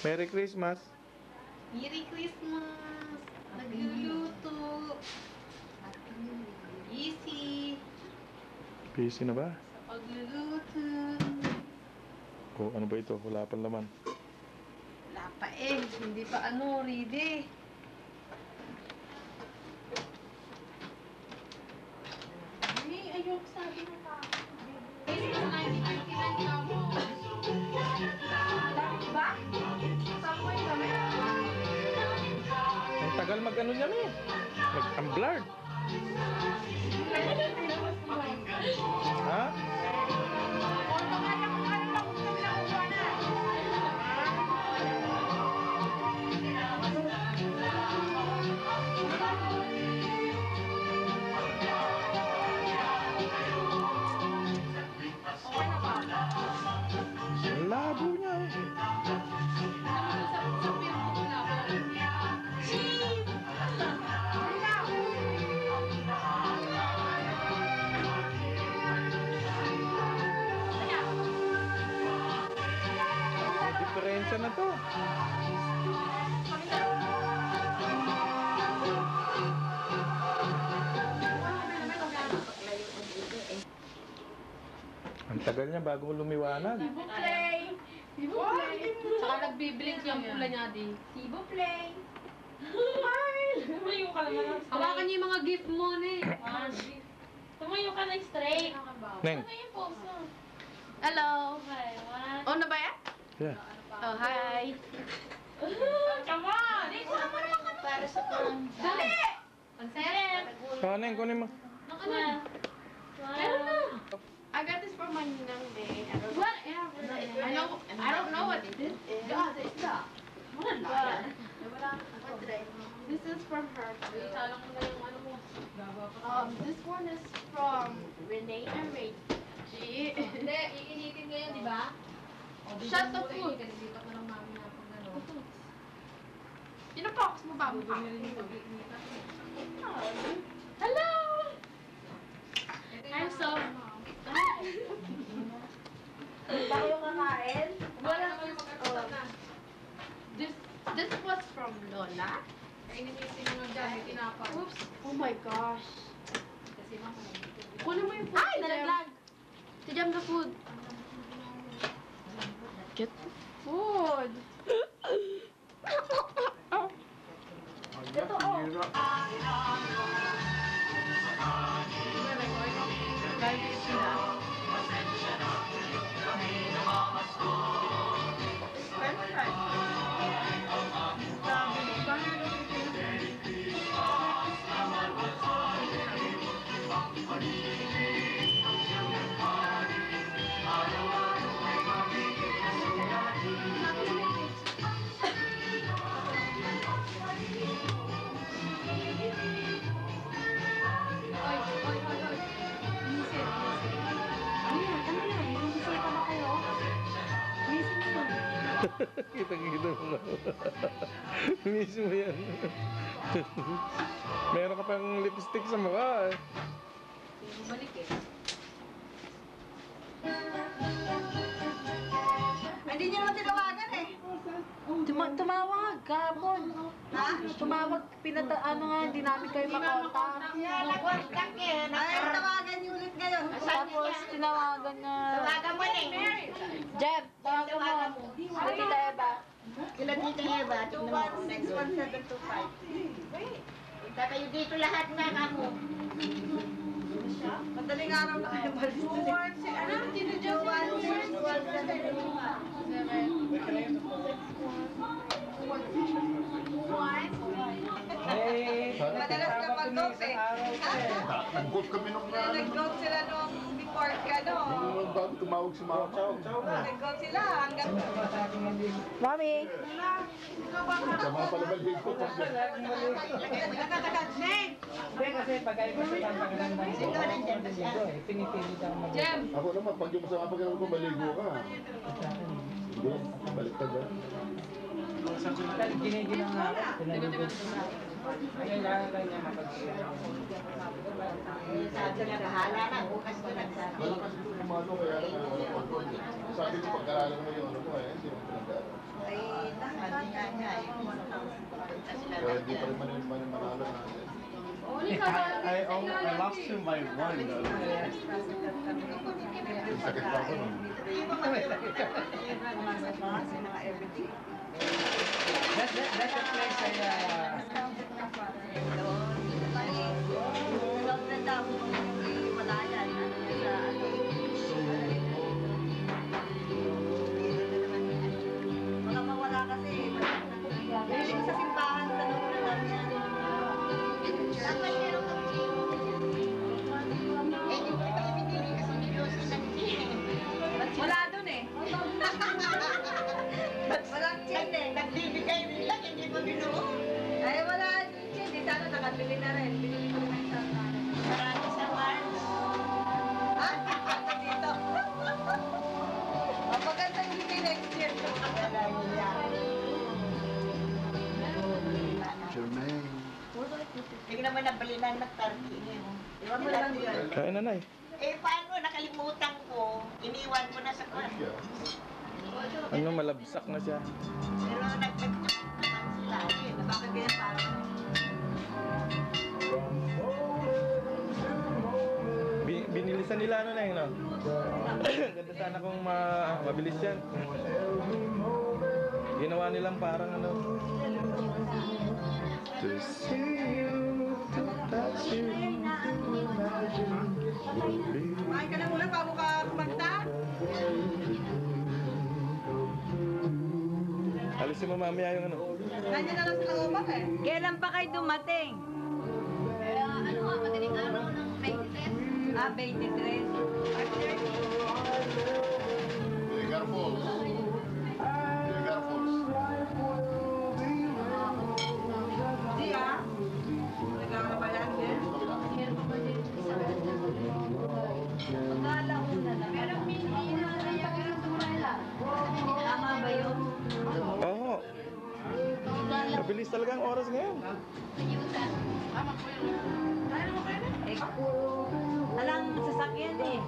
Merry Christmas. Merry Christmas! Nagluluto. Easy. Busy na ba? Sa pagluluto. O ano ba ito? Wala pang laman. Wala pa eh. Hindi pa ready. Ay, ayok sabi na pa. Ba? Samoy kami. Ang tagal mag-ano niyan eh. Mag-amblard. Ha? Ang labo niya eh. May diferensya na to. Ang tagal niya bago lumiwanag. Tibo play! Tibo play! Saka nagbiblink yung pula niya di. Tibo play! Tumayo ka naman ng straight. Hawakan niyo yung mga gift mo ni. Tumayo ka ng straight. Neng. Ano yung pose mo? Hello! Okay, one. On na ba yan? Yeah. Oh, hi! Come on! Dito na mo naman kami. Para sa parang... Dali! Consent. Neng, kunin mo. Naka na. Meron na. I got this from my ninang day. Whatever. I don't know what it is. Yeah, it's that. This is from her. Isalang mo na yung ano mo. This one is from Renee and Reggie. Hindi, iinitin ngayon, di ba? Shut the food. Dito ko ng mami na pag ano. Pinapox mo ba mo pa? Hello! I'm so... Ba yung kakain? Wala naman yung pagkakasal na. This was from Lola. Kaininisin mo lang dyan, may tinapa. Oops. Oh my gosh. Kasi mama, Kunin mo yung food. Ay, nalaglag. Si Jam the food. Get the food. Totoo. Kita-kita mo na. Mismo yan. Meron ka pang lipstick sa mukha eh. Bumalik eh. Hindi niyo naman tinawagan eh. Tumawag kahapon. Ha? Tumawag, hindi namin kayo makontak. Contact yan. Ay, tawagan niyo ulit ngayon. Tapos tinawagan na. Tawagan mo eh. Jeb, tawagan mo. Ano kita Eva? Kila dito Eva. 2161725. Punta kayo dito lahat nga kamo. Madaling araw na kayo balis dito. Ano? Dito dyan. 2161725. Madalas ka mag-goat eh. Nag-golf kami nung Nag-goat sila nung before ka, no? bago tumawag si Mama. Nag-goat sila hanggang... Mami! Sama pala balik ko. Neng! Kasi pag ay kasama ka lang ng maligo eh, pinipili ka mag- Jem! Ako naman, pag yung masama pag ko, maligo ka. Hindi, balik ka dyan. Dahil ginigilang nga ako, pinaligo. Kailangan lang niya mapag-share. Sabi na bahala na, bukas ko nagsabi. Wala kasi kumalo kaya lang control. Sabi ko pagkaralan mo yung ano ko eh, hindi mo pinagdaan. Ay, sabi nga niya eh. Kaya hindi pa rin manalo natin. I lost him by one though. Yung sakit pa ako nun. That's the place I Wala yan. Mga mawala kasi. Biling sa simbahan sa loob na lang yan. Dapat meron kang hindi ko pa ibinili kasi ni Josie wala dun eh. Walang chin eh. Nagbibigay rin lang, hindi pa binuo. Ay, wala din chin. Di sana nakabili na rin. Binili ko naman sa marami sa March. Ah, dito. Ang maganda hindi next year. Wala yan. Jermaine. Tingnan mo na balinan na tarki niyo. Iwan mo lang yun. Kain na, Nay. Eh, paano? Nakalimutan ko. Iniwan ko na sa kwan. Ano, malabsak na siya. Pero nagtagtag naman sila. Eh, bakit kaya parang? Binilisan nila ano na yun, no? Ganda sana kung mabilis yan. Ginawa nilang parang ano. To see you, to touch you, to imagine you'll be. Kumain ka na muna bago ka kumanta. Alisin mo mamaya yung ano. Nandiyan na lang sila ubang eh. Kailan pa kayo dumating? Ano nga, madaling araw ng 23. Ah, 23. Niagara Falls. Niagara Falls. Di ah. Nagkakabalan din. Pagkalauna na. Pero hindi na naiyagan sa Manila. Tama ba yun? Oo. Mabilis talaga ang oras ngayon. Eh, alang sasakyan eh.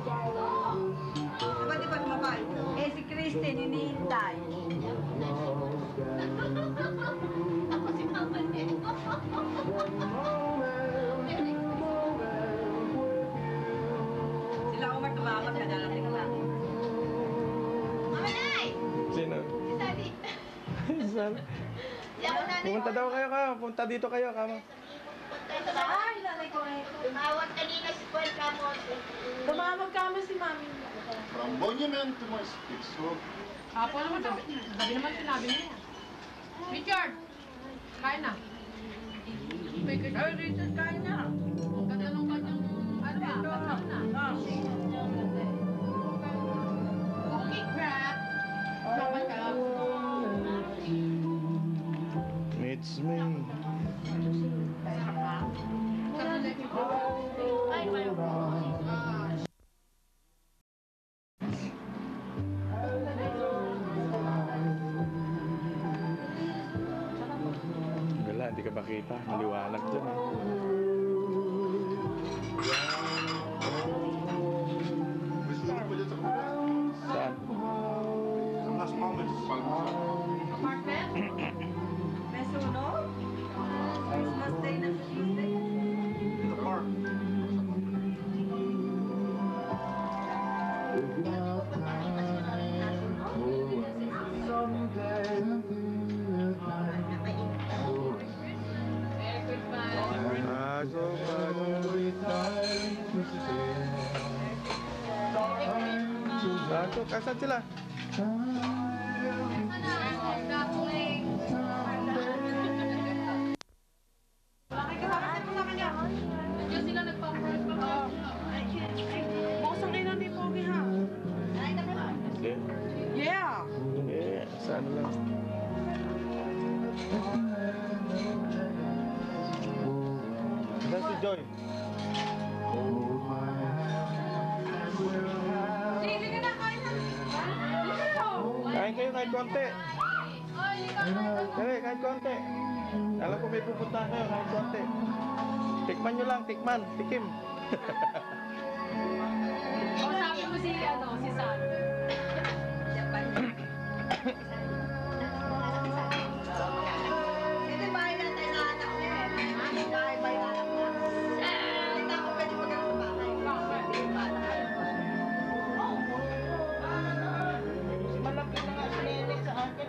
Diba di ba lumabay? Eh, si Kristen hinihintay. Ako si Mama din. Sila Omar tumawag na darating na. Mama Nay! Sino? Si Sally. Saan? Si ako nanay. Pumunta daw kayo ka. Punta dito kayo, kama. Ay, nanay ko eh. Tumawag kanina si Juan Ramos. Tumawag kami si Mami. From Monument to my speech. So, Apo naman, gabi naman sinabi niya. Richard! Kain na. Ay, Richard, kain na. Ang ganda nung kanyang, ano ba, pagkaw na. Cookie crab. Dapat ka. It's me. Ay, mayo. Wala, hindi ka makita. Maliwanag dyan. Eh. gusto ko pa dyan sa kabila. Saan? Ang last moments. Apartment? May sunog? Christmas Day na sa Tuesday. In the park. Merry Christmas. Ako Ako, kasan sila? Bakit ka bakit mo sa kanya? Nandiyan sila nagpa-first pa ba? Buksan kayo ng may pogi ha. Hindi. Yeah! Eh, saan lang? Saan si Joy? Sige ka na, kain na. Dito. Kain kayo kahit konti. Ay, ikaw na. Kaya kahit konti. Alam ko may pupuntahan kayo kahit konti. Tikman nyo lang, tikman, tikim. Sabi mo si Sam. Hindi bahay natin na anak niya eh. Bahay na anak niya. Hindi na ako pwede magkaroon sa bahay. Hindi ba na kayo? Malaki na nga si Nene sa akin.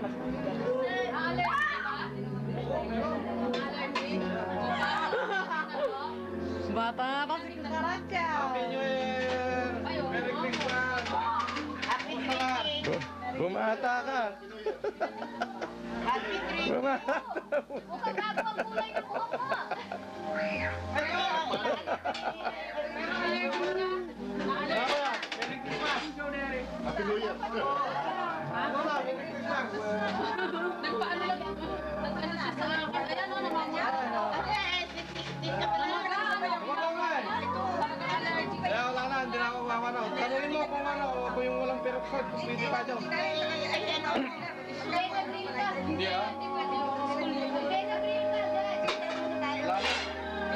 Mas Bata pa si Karacha. Happy New Year! Merry Christmas! Happy Christmas. Bumata ka! Happy Christmas. Bumata! Mukhang bago ang kulay ng buhok mo. Merry Christmas! Happy New Year. Wala, Merry Christmas! Nagpaano lang ito? Nagpaano siya sa ayan o naman niya. Kaya wala na, hindi na ako mamanaw. Tanungin mo kung ano, ako yung walang peroxide, kung pwede pa dyan. Hindi ah. Wala na.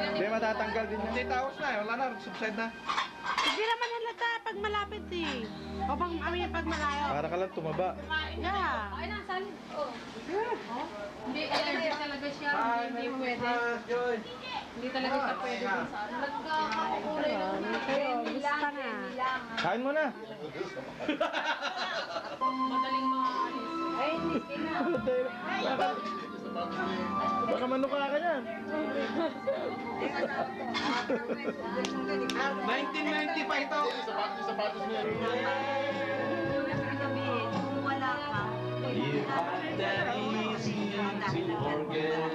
Hindi matatanggal din yan. Hindi, taos na eh. Wala na, subside na. Hindi naman halata pag malapit eh. O pag malayo. Para ka lang tumaba. Yeah. Ay, nasan? Hindi, allergic talaga siya. Hindi pwede. Joy. Hindi talaga siya pwede dun sa ano. Nagkakakulay ng Pero gusto na. Kain mo na. madaling maalis. Baka manuka ka yan. 1995 ito. Sapatos niya. Wala ka.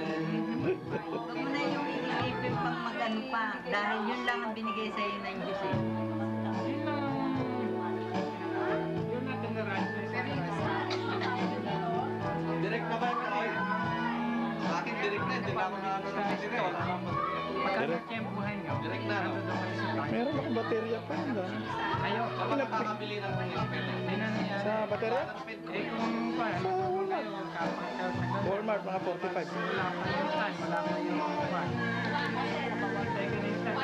Huwag mo na yung iniipin pang mag-ano pa. Dahil yun lang ang binigay sa iyo ng Diyos eh. yun natin na Direct na ba yung kain? Sa akin direct na, hindi na ako na sila. Wala akong Magkano tiyempohan nyo? direct na. No? Meron akong baterya pa. Ayaw. Ako nakakabili ng Hindi na niya. sa baterya? Eh kung pa, Walmart, mga 45. wala pa yung time, wala pa yung pa. Second instant,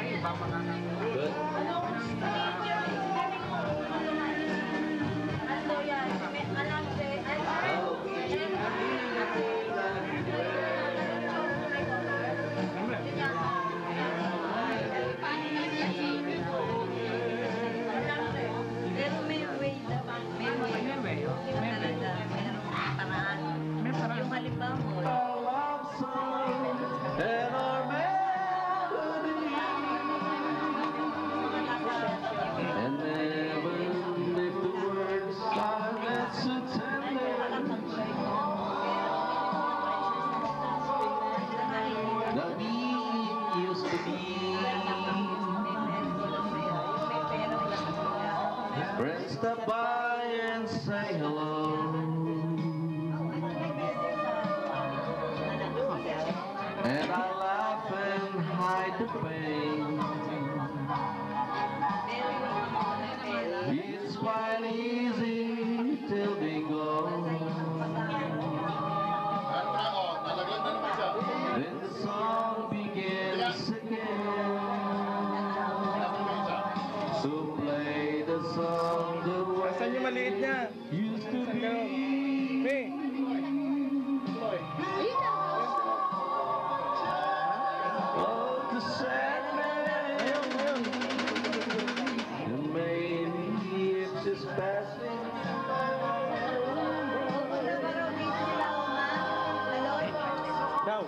iba mga Good. Pero may way daw. May way. May way, oh. May way. Talaga, merong paraan. May paraan. Yung halimbawa mo, And never live the words that's so tender. The beat used to be. Friends stop by and say hello. And I laugh and hide the pain. It's quite easy till they go. Then the song begins again. So play the song the way it used to be. Oh, the sadness. And maybe it's just passing. Daw.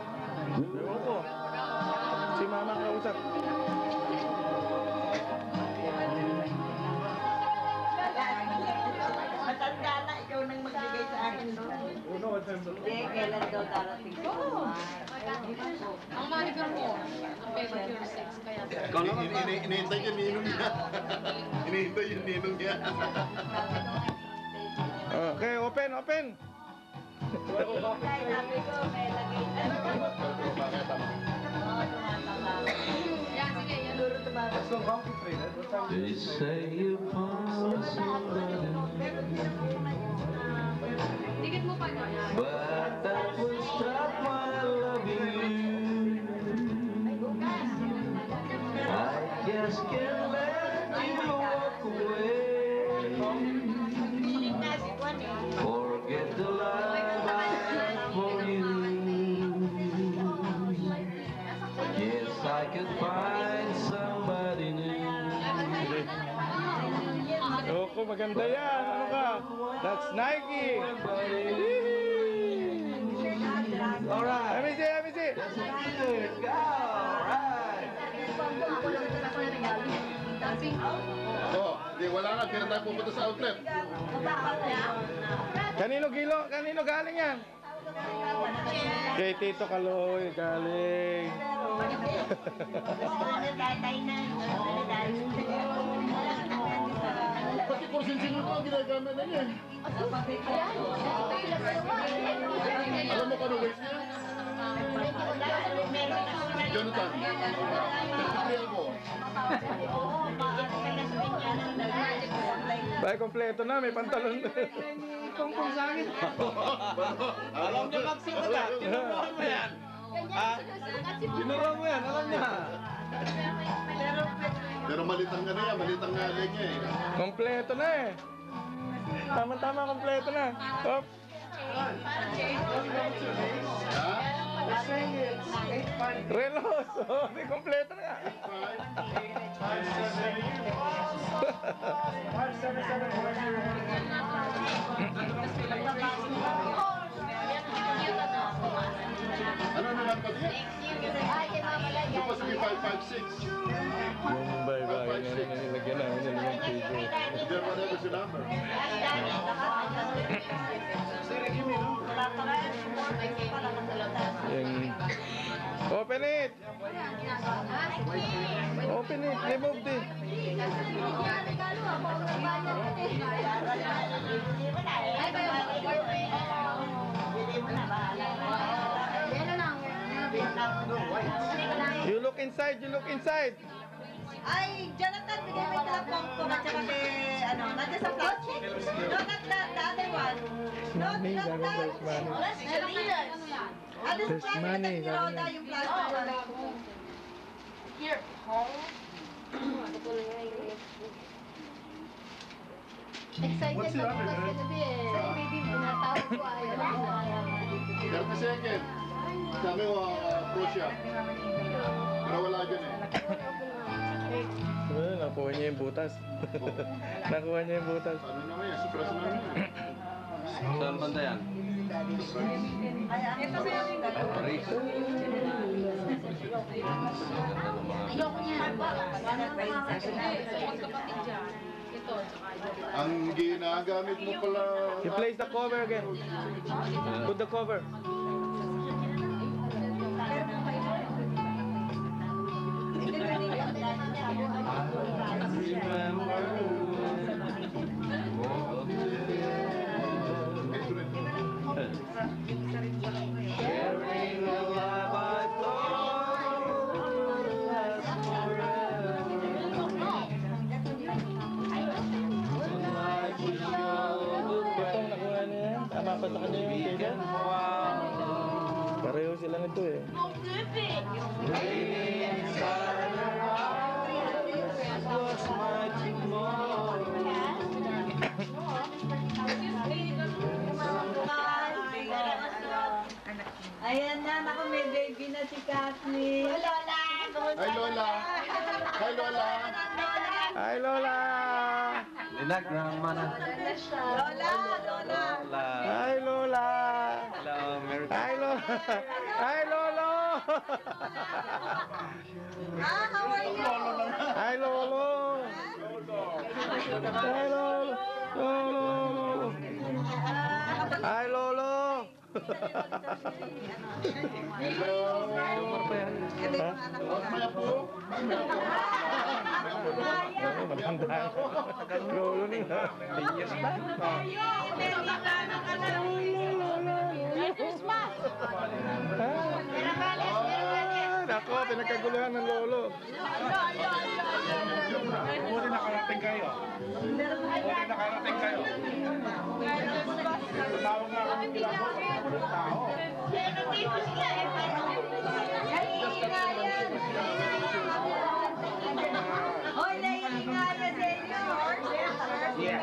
Ewan ko. Si mama ang kausap. matanda na, ikaw nang magbigay sa akin. Hindi, kailan daw darating ko? Ang manicure mo, ang pedicure 6, kaya Inihintay niya, ninong niya. Inihintay yung ninong niya. Okay, open, open. Sabi ko, may lagay na. Yan, sige, yan. They say you found somebody, Tigit mo pa, no? but that was just my Ano ka? That's Nike. Alright. Let me see. Good. Go. Alright. Oh, di wala na. Kaya tayo pupunta sa outlet. Kanino galing yan? Kay Tito Kaloy, galing. Pati kursin-sin ko ang ginagamit na niya. Alam mo kung ano waist niya? Jonathan. Nagpapilihan ko. Bay, kompleto na, may pantalon. Kung sa akin. Alam niya magsuot ah. Tinuruan mo yan. Tinuruan mo yan, alam niya. Pero malitang nga na yan. Malitang nga leg niya eh. Kompleto na eh. Tama-tama, kompleto na. Hop. Ha? Relos. Oh, may kompleto na. Ano na lang pati? Supposed to be 556. Yung bye-bye na nilagyan namin ng mga page. Then whatever's your number. Yung... Open it! Open it! Remove it! You look inside! You look inside! Ay, Jonathan, bigay mo yung talapong ko at saka kay, ano, nandiyan sa plastic. No, not that, the other one. No, Money, not sabi, that. there's money. Ano There's sa plastic money, at sabi Roda, niya. yung plastic one. Here, home. Excited na bukas kagabi eh. Sa baby mo, natawag ko ayaw. 30 seconds. Sabi mo, Prussia. Pero wala dyan eh. Well, nakuha niya yung butas. Nakuha niya yung butas. Ano naman yan? Supras naman yan. Saan banda yan? Ito sa yung Paris. Ayoko niya. Ang ginagamit mo pala... You place the cover again. Put the cover. Itong nakuha niya yan. Tama pa sa kanya yung kailan. Pareho sila nito eh. Ayan na, naku, may baby na si Kathleen. Lola! Hi Lola! Hi Lola! Hi Lola! Linak na mana. Lola! Lola! Hi Lola! Hello, Merry Hi Lola! Hi Lolo! How are you? Hi Lolo! Hi Lolo! Lolo! Hi Lolo! Hello! Ito yung anak ko. Maya po! Oo, matanda. Lolo nila. Yes ba? Nako, pinagkaguluhan ng lolo. Buti nakarating kayo. Buti nakarating kayo. Tawag nga kami ng tao. Hoy, naiingaya sa inyo. Yeah.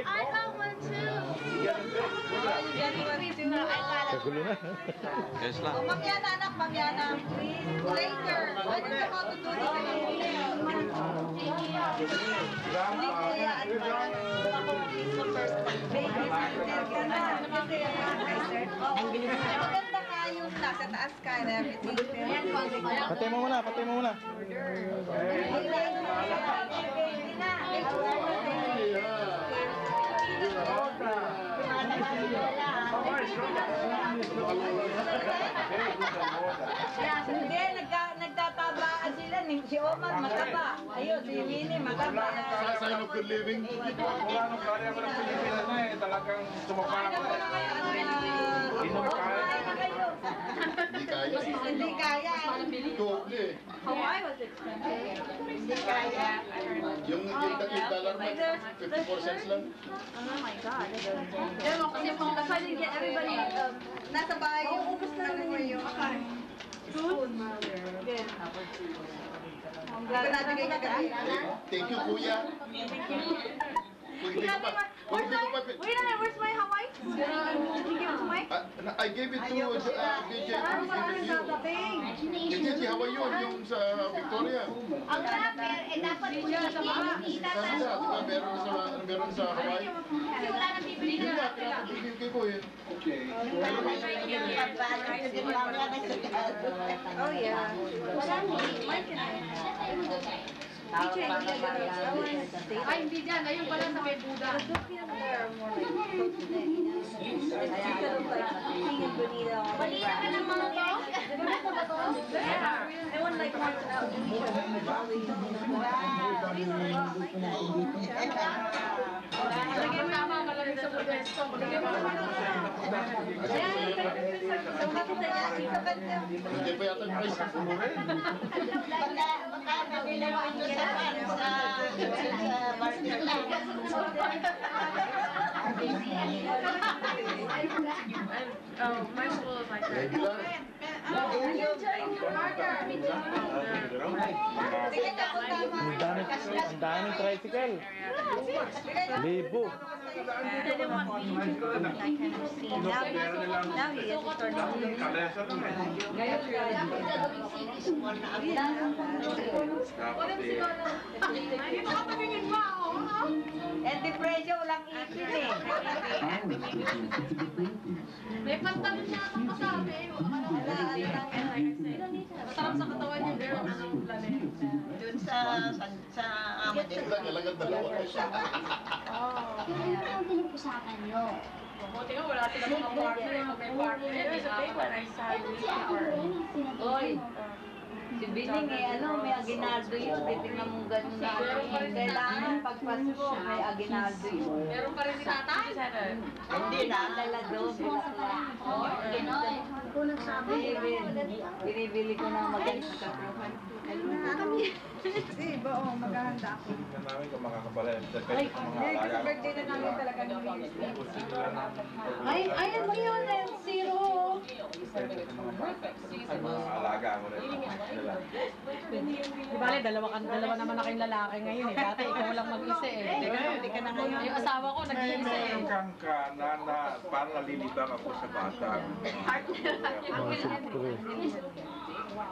I got one too. January 2. Kagulo na. Yes lang. Oh, Mamiana, anak, Mamiana. Later. I don't know how to do this again. Hindi kaya at ako sa first baby center ka na. Kasi maganda nga yung nasa taas ka and everything. Patay mo muna, patay mo muna. Hindi, nagtatabaan sila. Si Omar mataba. Ayun, si Winnie mataba. Sign of good living. Wala nung kaya ko ng Pilipinas na eh. Talagang sumapa ako eh. Hindi kaya. Hindi kaya. Doble. Hawaii was expensive. Hindi kaya. Yung dollar na 54 cents lang. Oh my God. That's why they get everybody, nasa bahay yung ano mo yung food. Good. Hindi ko nabigay ka kagabi. Thank you, kuya. Where's my Hawaii? Did you give it to Mike? I gave it to BJ. Hindi, Hawaii yung sa Victoria. Ang rapper, dapat po siya sa mga Sabi sa, meron sa Hawaii. Kasi wala nang bibili Hindi ng nga, rapper. ibigay ko yun. Oh yeah. Wala nang Ay, hindi dyan. Ayun pala sa may Buda. Balita ka ng mga to? I want like Lagay mo tama malamig sa pwesto. Lagay mo Hindi pa yata price. Oh, my school is like that. Regular. Ang daming tricycle. Libo. I didn't want me to go that kind of scene. Now he is starting And the presyo walang ipin eh. May pantalon niya akong kasabi. Masarap sa katawan yung girl na ng planet. Doon sa Kailangan dalawa. Yung ang pinupusakan nyo. Buti nga wala sila mga partner. May partner. Kasi ako rin ang Oy. sinabi Si Bining eh, ano, may aginaldo yun. Titingnan mo gano'n na. Kailangan pagpasko, may aginaldo yun. Meron pa rin si tatay. Hindi na. Lalado, bilakla. Ganon. Sabi ko nagsabi. Binibili ko ng magandang kapuhan. Iba, oh, maghahanda ako. Tingnan namin kung makakabalay. Ay, kasi birthday na namin talaga ng Ayan mo yun, zero. Mga alaga mo rin. Di bale, dalawa naman na kayong lalaki ngayon eh. Dati ikaw lang mag-isa eh. Hindi ka na ngayon. Yung asawa ko nag-iisa eh. Meron kang ka na parang nalilibang ako sa bata.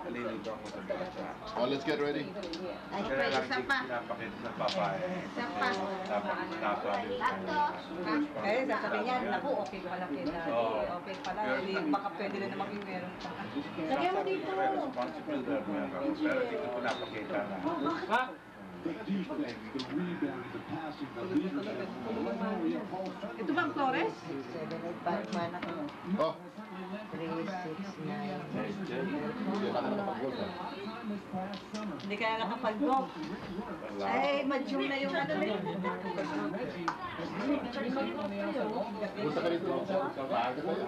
Nalilibang ako sa bata. Oh, let's get ready. Kaya lang hindi pinapakita sa papa eh. Dapat sinasabi ko. Kaya sasabihin niya, naku, okay pala kita. Okay pala, hindi, baka pwede rin namang yung meron pa. Lagyan mo dito. Responsible na meron. Pero hindi ko pinapakita na. Ito bang Flores? 785 ako. Oh, 369. hindi na nakapag-gold. Hindi kaya nakapag-golf. Ay, ma-June na yung ano na yun. Punta ka rito. Sa baga kayo.